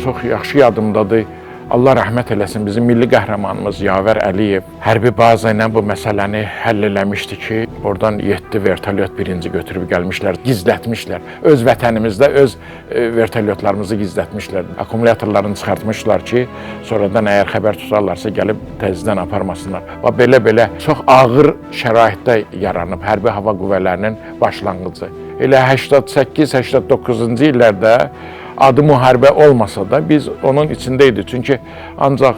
Çox yaxşı yadımdadır. Allah rəhmət eləsin, bizim milli qəhrəmanımız Yavər Əliyev hərbi baza ilə bu məsələni həll eləmişdi ki, oradan 7 vertolyot birinci götürüb gəlmişlər, gizlətmişlər. Öz vətənimizdə öz vertolyotlarımızı gizlətmişlər. Akkumulyatorlarını çıxartmışlar ki, sonradan əgər xəbər tutarlarsa gəlib təzədən aparmasınlar. Və belə çox ağır şəraitdə yaranıb hərbi hava qüvvələrinin başlanğıcı. Elə 88-89-cu illərdə adı müharibə olmasa da biz onun içindeydik. Çünki ancaq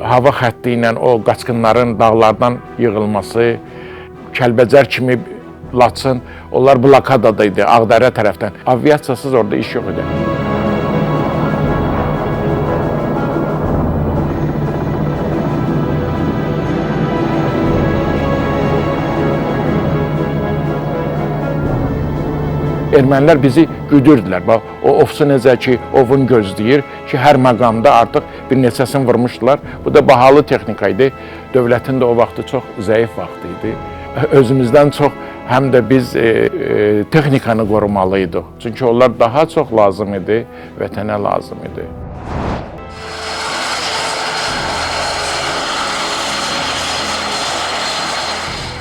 hava xətti ilə o qaçqınların dağlardan yığılması, Kəlbəcər kimi Laçın, onlar blokadada idi Ağdərə tərəfdən. Aviasiyasız orada iş yox idi. Ermənilər bizi güdürdülər. Bax, o ofsu necə ki, ovun gözləyir ki, hər məqamda artıq bir neçəsini vurmuşdular. Bu da bahalı texnika idi. Dövlətin də o vaxtı çox zəif vaxtı idi. Özümüzdən çox həm də biz texnikanı qorumalıydıq. Çünki onlar daha çox lazım idi, vətənə lazım idi.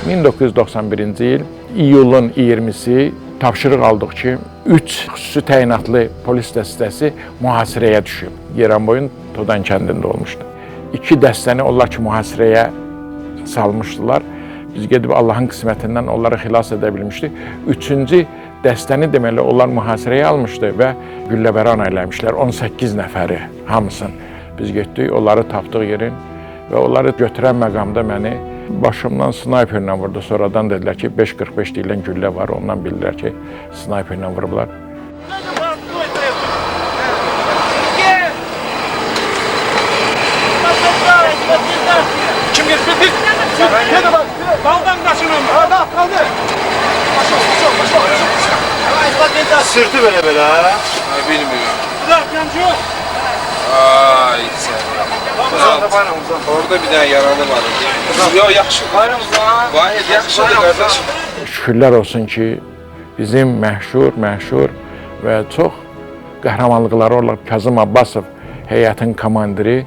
...1991-ci il iyulun 20-si tapşırıq aldıq ki, 3 xüsusi təyinatlı polis dəstəsi mühasirəyə düşüb. Yeranboyun Todan kəndində olmuşdu. 2 dəstəni onlar ki, mühasirəyə salmışdılar. Biz gedib Allahın qismətindən onları xilas edə bilmişdik. 3-cü dəstəni deməli onlar mühasirəyə almışdı və gülləbəran eləmişlər 18 nəfəri hamısını. Biz getdik, onları tapdıq yerin və onları götürən məqamda məni başımdan snayperlə vurdu. Sonradan dedilər ki, 5.45 deyilən güllə var. Ondan bildilər ki, snayperlə vurublar. Kim getmedi? Daldan qaçınım. Qaldı. Sırtı belə. Bilmiyorum. Yancı. Ay sen. Orada bir tane yaralı var. Yok yaxşı. Vahid yaxşıdır qardaş. Şükürlər olsun ki, bizim məşhur və çox qəhrəmanlıqları olan Kazım Abbasov heyətin komandiri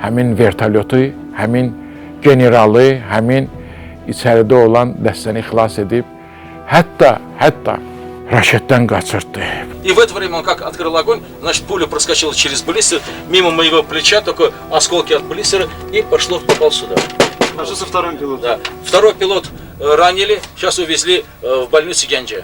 həmin vertolyotu, həmin generalı, həmin içəridə olan dəstəni xilas edib, hətta raşetdən qaçırtdı. И в это время он как открыл огонь, значит, пуля проскочила через баллистер, мимо моего плеча, только осколки от баллистера, и попал сюда. А что со вторым пилотом? Да. Второй пилот ранили, сейчас увезли в больницу Гянджа.